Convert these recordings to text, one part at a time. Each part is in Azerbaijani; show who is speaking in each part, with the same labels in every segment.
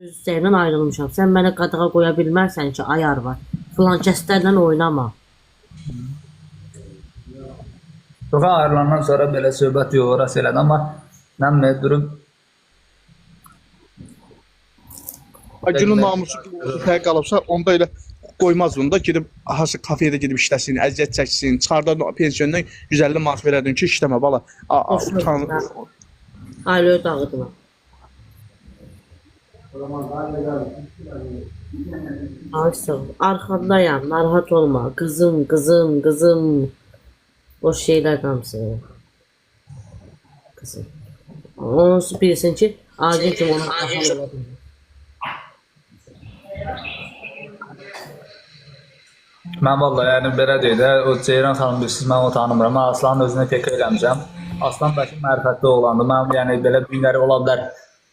Speaker 1: Üzerdən ayrılmışam. Sən mənə qadağa qoya bilmərsən ki, ay arvad. Filan kəslərlə oynama.
Speaker 2: Yox, ayrılandan sonra belə söhbət yox, orası elədi, amma mən də durub
Speaker 3: Günün namusu tək qalıbsa, onda elə qoymazdım da, gedib hası kafeyə gedib işləsin, əziyyət çəksin, çıxardan pensiondan 150 manat verərdin ki, işləmə bala. Utan.
Speaker 1: Ailə dağıtma. Aysa, arkandayam, narahat olma. Qızım, qızım, qızım. Boş şeylər hamısı. Qızım. Onu bilsin ki, acil kimi ona kafalı ola bilir.
Speaker 2: mən vallahi yəni belə deyil də, o Ceyran xanım bilirsiniz, mən onu tanımıram. Mən Aslanın özünə tek eləmişəm. Aslan bəlkə mərifətli oğlandı. Mən yəni belə günləri ola bilər.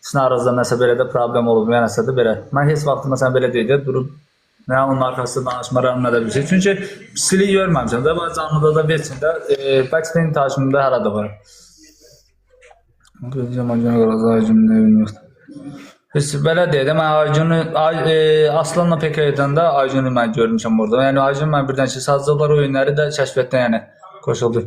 Speaker 2: Sizin aranızda nəsə belə də problem olub, yəni nəsə də belə. Mən heç vaxt məsələn belə deyil də, durub nə onun arkasında danışmaram, nə də bir şey. Çünki pislik görməmişəm də, bax canlıda da versin də, backstage takibində hələ də var. Gözləyəm, Acun'a görə Acun'un evini yoxdur. Biz belə deyək də, mən Acun'u, Aslanla pek edəndə Acun'u mən görmüşəm orada. Yəni Acun mən birdən ki, sazcılar oyunları da kəşfətdən yəni qoşuldu.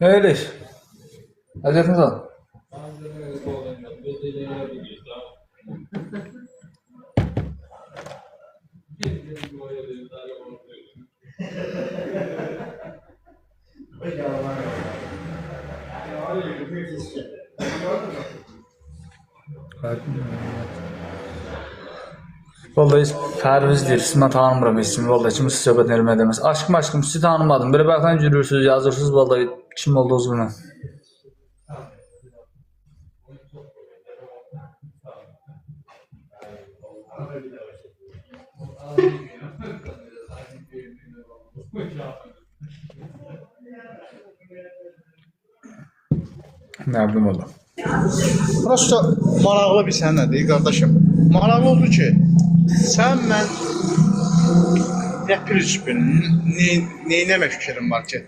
Speaker 2: Öyle iş. Hazretiniz ol. Vallahi hiç Pərviz deyir, siz mən tanımıram heç kimi, vallahi kimi siz söhbət eləmək deməz. Aşkım, sizi tanımadım. Belə baxdan gülürsünüz, yazırsınız, vallahi kim olduğunuz bilmem. Ne bileyim valla.
Speaker 3: Prosta maraqlı bir sən nədir, qardaşım? Maraqlı oldu ki, sən mən neynəmək fikrim var ki,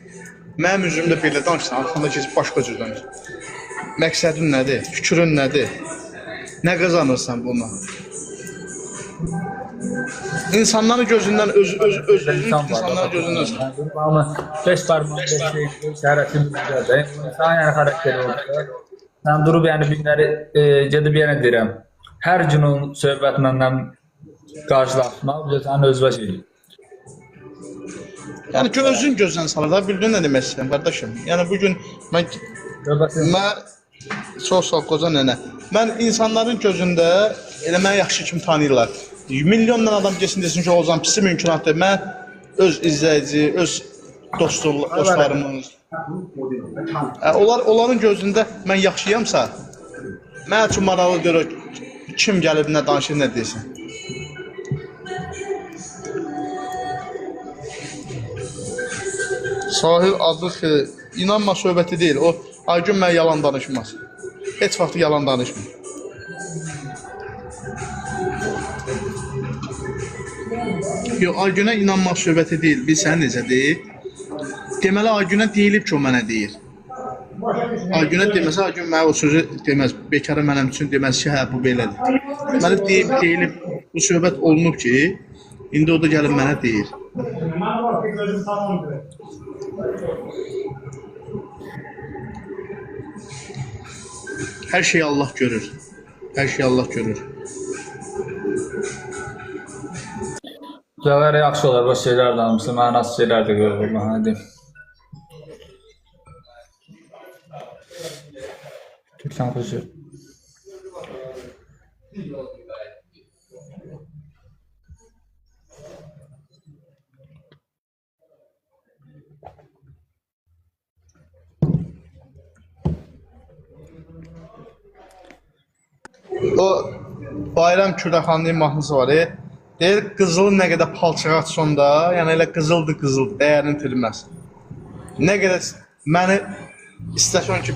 Speaker 3: mənim üzümdə belə danışsan, arxanda keçib başqa cür danışsan. Məqsədin nədir? Fikrin nədir? Nə qazanırsan bununla? İnsanların gözündən insanların gözündən.
Speaker 2: Ama 5 parmağın 5 şey, şəhərətin güzeldir. İnsan yəni xarakteri olur. Sən durub yəni günləri gedib yenə deyirəm. Hər gün onun söhbətlə qarşılaşmaq bir sənin özünə şeydir.
Speaker 3: Yəni ki, özün gözdən salır da, bildin nə demək istəyirəm, qardaşım. Yəni bugün mən çox sağ qoca nənə. Mən insanların gözündə elə məni yaxşı kimi tanıyırlar. Milyonla adam geçsin desin ki, olacam pisi mümkünatdır. Mən öz izləyici, öz dostlarımız, onların gözündə mən yaxşıyamsa, mən üçün maraqlı görür, kim gəlib, nə danışır, nə deyirsin. Sahil adlıq inanma söhbəti deyil, o Aygün mən yalan danışmaz. Heç vaxt yalan danışmır. Yox, Aygünə inanmaq söhbəti deyil, bilsən necədir? Deməli, Aygünə deyilib ki, o mənə deyir. Aygünə deməsə, Aygün mənə o sözü deməz, bekarı mənim üçün deməz ki, hə, bu belədir. Deməli, deyilib, bu söhbət olunub ki, indi o da gəlib mənə deyir. Hər şeyi Allah görür. Hər şeyi Allah görür.
Speaker 2: Cəvərə yaxşı olar, boş şeylər danışsın, mənasız şeylər də görür, mən deyim. Türkan koşuyor.
Speaker 3: O Bayram Kürəxanlının mahnısı var. Deyir, qızılı nə qədər palçığa atsan da, yəni elə qızıldır, dəyərini itirməz. Nə qədər məni istəsən ki,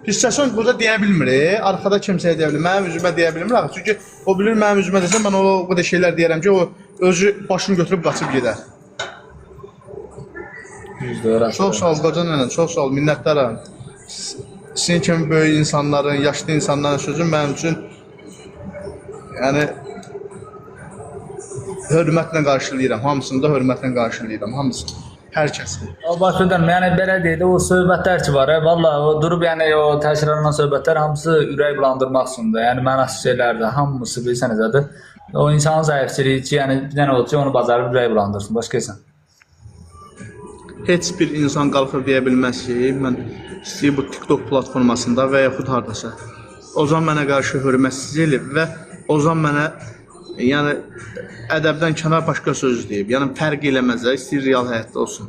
Speaker 3: pisləsən burada deyə bilmir. Arxada kimsəyə deyə bilmir. Mənim üzümə deyə bilmir. Çünki o bilir mənim üzümə desən, mən o qədər şeylər deyərəm ki, o özü başını götürüb qaçıb gedər. Çox sağ ol, qoca nənə, çox sağ ol, minnətdaram. Sizin kimi böyük insanların, yaşlı insanların sözü mənim üçün yəni hörmətlə qarşılayıram. Hamısını da hörmətlə qarşılayıram. Hamısını. Hər kəsi.
Speaker 2: Başladım, yəni belə deyildi, o söhbətlər ki var, vallahi o durub yəni o təşkillənan söhbətlər hamısı ürək bulandırmaq üçündür. Yəni mənasız şeylərdir, hamısı bilsənizədir. O insanın zəifçiliyi ki, yəni bir dənə olur ki, onu bacarıb ürək bulandırsın, başqa insan.
Speaker 3: Heç bir insan qalxıb deyə bilməz ki, mən istəyir bu TikTok platformasında və yaxud hardasa. Ozan mənə qarşı hörmətsizlik eləyib və Ozan mənə yəni ədəbdən kənar başqa söz deyib. Yəni fərq eləməzlər, istəyir real həyatda olsun.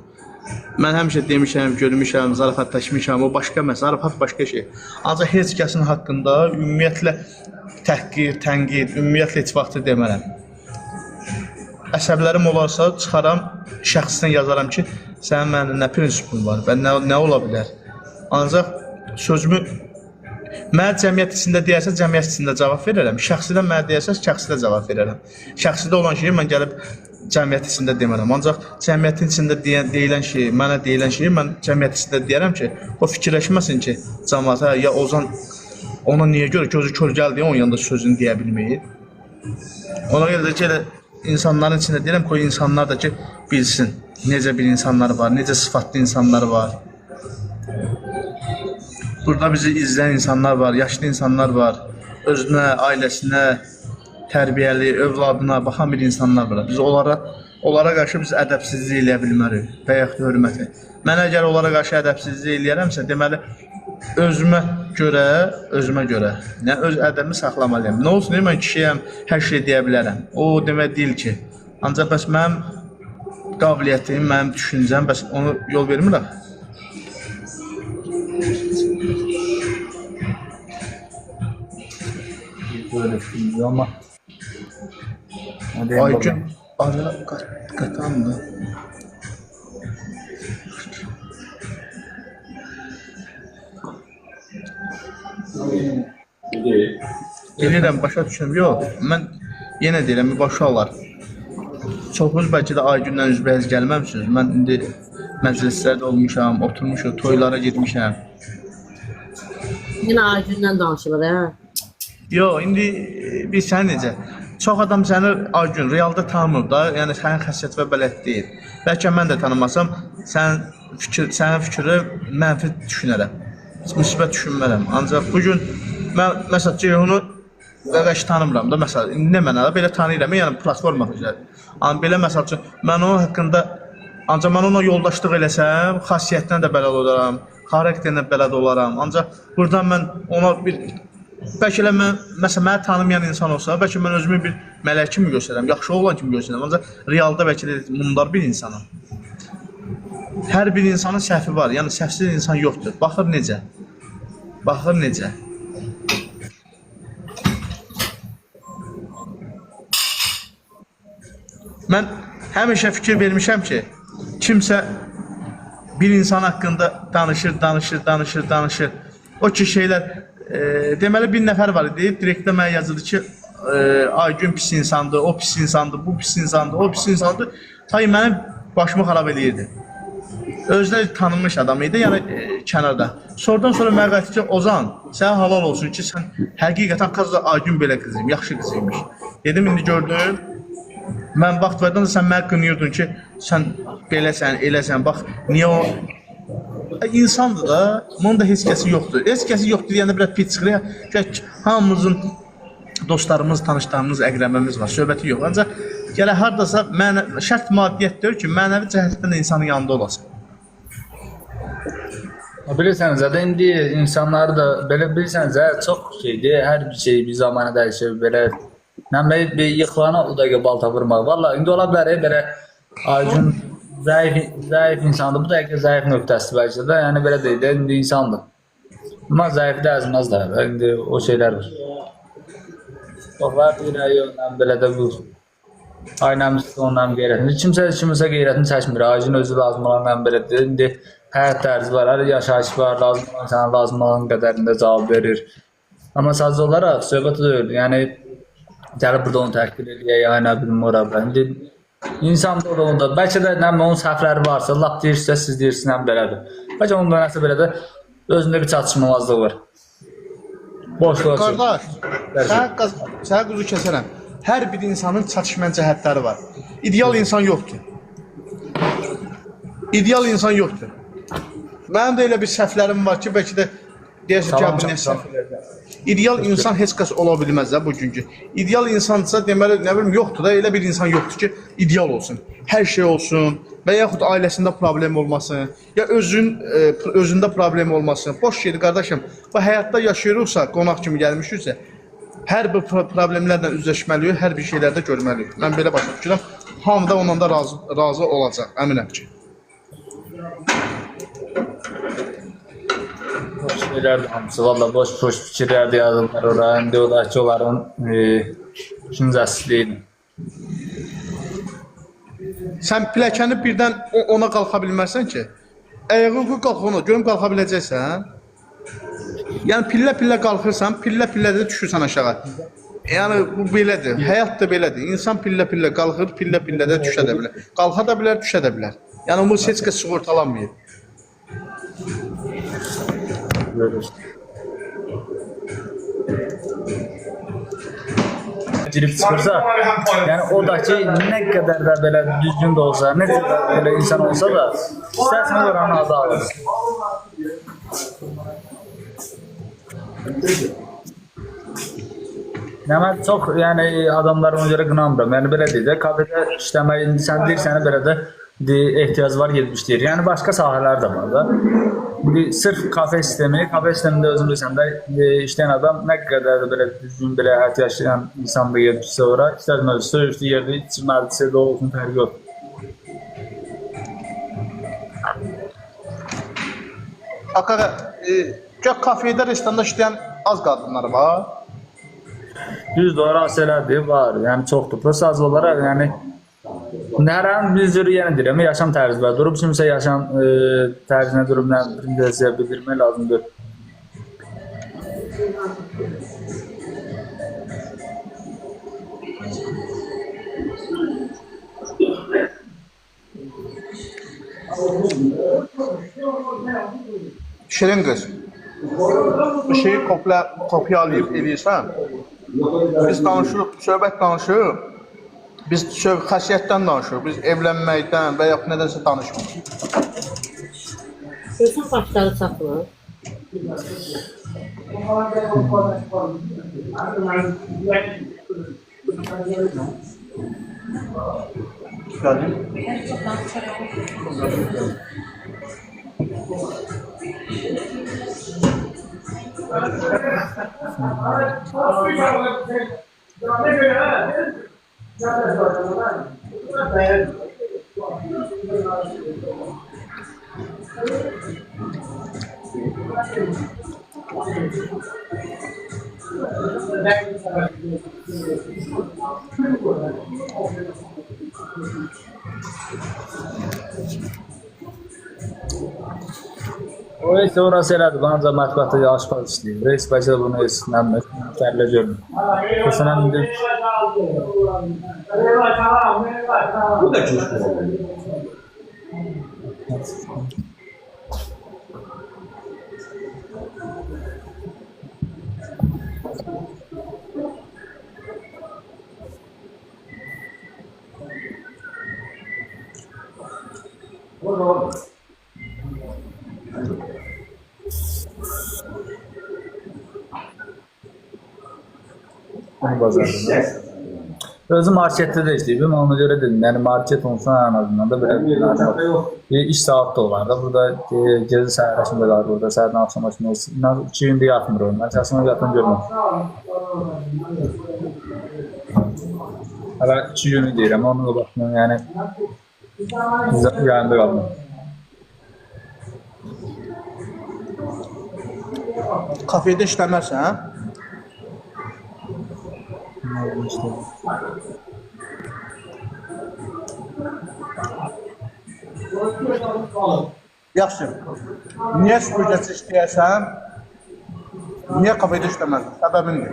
Speaker 3: Mən həmişə demişəm, görmüşəm, zarafatlaşmışam, o başqa məsələ, zarafat başqa şey. Ancaq heç kəsin haqqında ümumiyyətlə təhqir, tənqid, ümumiyyətlə heç vaxtı demərəm. Əsəblərim olarsa çıxaram, şəxsdən yazaram ki, sənin mənim nə prinsipin var və nə ola bilər. Ancaq sözümü mənə cəmiyyət içində deyərsə, cəmiyyət içində cavab verərəm. Şəxsidə mənə deyərsə, şəxsidə cavab verərəm. Şəxsidə olan şeyi mən gəlib cəmiyyət içində demərəm. Ancaq cəmiyyətin içində deyilən şeyi, mənə deyilən şeyi mən cəmiyyət içində deyərəm ki, o fikirləşməsin ki, cəmiyyətə ya Ozan ona niyə görə gözü kör gəldi, onun yanında sözünü deyə bilməyir. Ona görə də ki, insanların içində deyirəm ki, o insanlar da ki, bilsin necə bir insanlar var, necə sıfatlı insanlar var. Burada bizi izləyən insanlar var, yaşlı insanlar var, özünə, ailəsinə, tərbiyəli, övladına baxan bir insanlar var. Biz onlara qarşı biz ədəbsizlik eləyə bilmərik və yaxud hörməti. Mən əgər onlara qarşı ədəbsizlik eləyərəmsə, deməli, özümə görə, nə öz ədəbimi saxlamalıyam. Nə olsun, mən kişiyəm, hər şey deyə bilərəm. O demək deyil ki, ancaq bəs mənim qabiliyyətim, mənim düşüncəm, bəs onu yol vermirəm.
Speaker 2: Ama
Speaker 3: Aygün ara qatandı. Bilirəm, başa düşürəm. Yox, mən yenə deyirəm, başa olar. Çoxunuz bəlkə də Aygündən üzbəyiz gəlməmişsiniz. Mən indi məclislərdə olmuşam, oturmuşam, toylara getmişəm.
Speaker 1: Yine Aygün'den danışılır ha.
Speaker 3: Yox, indi biz sən necə? Çox adam səni Aygün realda tanımır da, yəni sənin xəssiyyət və bələd deyil. Bəlkə mən də tanımasam, sənin fikri mənfi düşünərəm. Müsbət düşünmərəm. Ancaq bugün mən məsələn Ceyhunu qarşı tanımıram da, məsələn, nə mənada belə tanıyıram, yəni platforma üzrə. Amma belə məsəl üçün mən onun haqqında ancaq mən ona yoldaşlıq eləsəm, xassiyyətindən də bələd olaram, xarakterindən bələd olaram. Ancaq buradan mən ona bir bəlkə elə məsələn məni tanımayan insan olsa, bəlkə mən özümü bir mələk kimi göstərəm, yaxşı oğlan kimi göstərəm. Ancaq realda bəlkə də mundar bir insanam. Hər bir insanın səhvi var, yəni səhvsiz insan yoxdur. Baxır necə? Baxır necə? Mən həmişə fikir vermişəm ki, kimsə bir insan haqqında danışır. O ki şeylər, deməli bir nəfər var idi, direktdə mənə yazıldı ki, Aygün pis insandır, o pis insandır, bu pis insandır, o pis insandır. Tay mənim başımı xarab edirdi. Özləri tanınmış adam idi, yəni kənarda. Sonradan sonra mənə qayıtdı ki, Ozan, sənə halal olsun ki, sən həqiqətən qızla Aygün belə qızıyım, yaxşı qızıymış. Dedim, indi gördüm, mən vaxt verdən də sən mənə qınıyordun ki, sən beləsən, eləsən, bax, niyə o... İnsandır da, bunun da heç kəsi yoxdur. Heç kəsi yoxdur deyəndə biraz pis çıxır. Hamımızın dostlarımız, tanışlarımız, əqrəbəmiz var, söhbəti yox. Ancaq gələ hardasa şərt maddiyyət deyir ki, mənəvi cəhətdən də insanın yanında olasın.
Speaker 2: Bilirsiniz, indi insanları da belə bilirsiniz, çox şeydir, hər bir şey bir zamana dəyişir, belə bir yıxılana o dəqiqə balta vurmaq. Valla, indi ola bilər, belə Aygün zəif insandır. Bu dəqiqə zəif nöqtəsidir bəlkə də. Yəni belə deyil də, indi insandır. Amma zəifi də əzməz də. İndi o şeylər var. Var irəli ondan belə də bu aynamızda ondan qeyrətini. Kimsə qeyrətini çəkmir. Ağacın özü lazım olandan belədir. İndi həyat tərzi var, hər yaşayış var, lazım olan sana lazım olan qədərində cavab verir. Amma sadəcə olaraq söhbət deyil. Yəni gəlib burada onu təhqir eləyək, ayna bilməm ora belə. İndi insan da onda bəlkə də nə onun səhvləri varsa, lap deyirsə, siz deyirsiniz belədir. Bəlkə onda nəsə belə də özündə bir çatışmamazlıq var. Boşluğa çıxır.
Speaker 3: Qardaş, sənə quzu kəsərəm. Hər bir insanın çatışmayan cəhətləri var. İdeal insan yoxdur. İdeal insan yoxdur. Mənim də elə bir səhvlərim var ki, bəlkə də deyəsən ki, bu nə səhvlərdir. İdeal insan heç kəs ola bilməz də bugünkü. İdeal insansa deməli, nə bilim, yoxdur da, elə bir insan yoxdur ki, ideal olsun. Hər şey olsun və yaxud ailəsində problem olmasın, ya özündə problem olmasın. Boş şeydir qardaşım. Bu həyatda yaşayırıqsa, qonaq kimi gəlmişiksə, hər bir problemlərlə üzləşməliyik, hər bir şeylərdə görməliyik. Mən belə başa düşürəm. Hamı da ondan da razı olacaq, əminəm ki.
Speaker 2: Boş şeylərdir hamısı. Valla boş fikirlərdir yazılır oraya. İndi o da ki, onların düşüncəsizliyidir.
Speaker 3: Sən pilləkəni birdən ona qalxa bilməzsən ki. Ayağını qalx ona, görüm qalxa biləcəksən. Yəni pillə-pillə qalxırsan, pillə-pillə də düşürsən aşağı. Yəni bu belədir. Həyat da belədir. İnsan pillə-pillə qalxır, pillə-pillə də düşə də bilər. Qalxa da bilər, düşə də bilər. Yəni bu heç kəs sığortalanmır.
Speaker 2: Girib çıxırsa, yəni o da ki, nə qədər də belə düzgün də olsa, nə qədər belə insan olsa da, istərsən oranın adı alır. Mən çox adamlar ona görə qınamıram. Yəni belə deyək də, kafedə işləmək, indi sən deyirsən belə də ehtiyac var, gedib işləyir. Yəni başqa sahələr də var da. Sırf kafe sistemində özün bilirsən də işləyən adam nə qədər də belə düzgün, belə həyat yaşayan insan da gedibsə ora, istədim özü söyüşlü yerdə içməlidirsə də olsun, fərqi yox.
Speaker 3: Akara, kafedə, restoranda işləyən az qadınlar var.
Speaker 2: Düzdür, orası elədir, var, yəni çoxdur. Prosta az olaraq, yəni hər an bir cür yenə deyirəm, yaşam tərzi var. Durub kimsə yaşam tərzinə durub nə bildirmək lazımdır.
Speaker 3: Şirin qız, bu şeyi kopyalayıb eləyirsən. Biz danışırıq, söhbət danışırıq. Biz xasiyyətdən danışırıq, biz evlənməkdən və yaxud nədənsə danışmırıq.
Speaker 1: İnsan başları çatmır.
Speaker 2: O isə orası elədir, ancaq mətbuatda aşpaz işləyir. Reis bəlkə də bunu tərlə görmür. Məsələn, indi...
Speaker 4: Bu da coşku olur.
Speaker 2: Özü marketdə də işləyibim, ona görə dedim, yəni market olsa ən azından da belə iş saat da olar da, burada gezi səhərləşmə var, burada səhərdən axşam açma, 2 gündə yatmır o, mən şəxsən yatan görməm. Hələ 2 günü deyirəm, onun da baxımdan, yəni Yayında qaldım.
Speaker 3: Kafedə işləmərsən, hə? Yaxşı. Niyə süpürgəçi işləyərsən? Niyə kafedə işləmərsən? Səbəbin nə?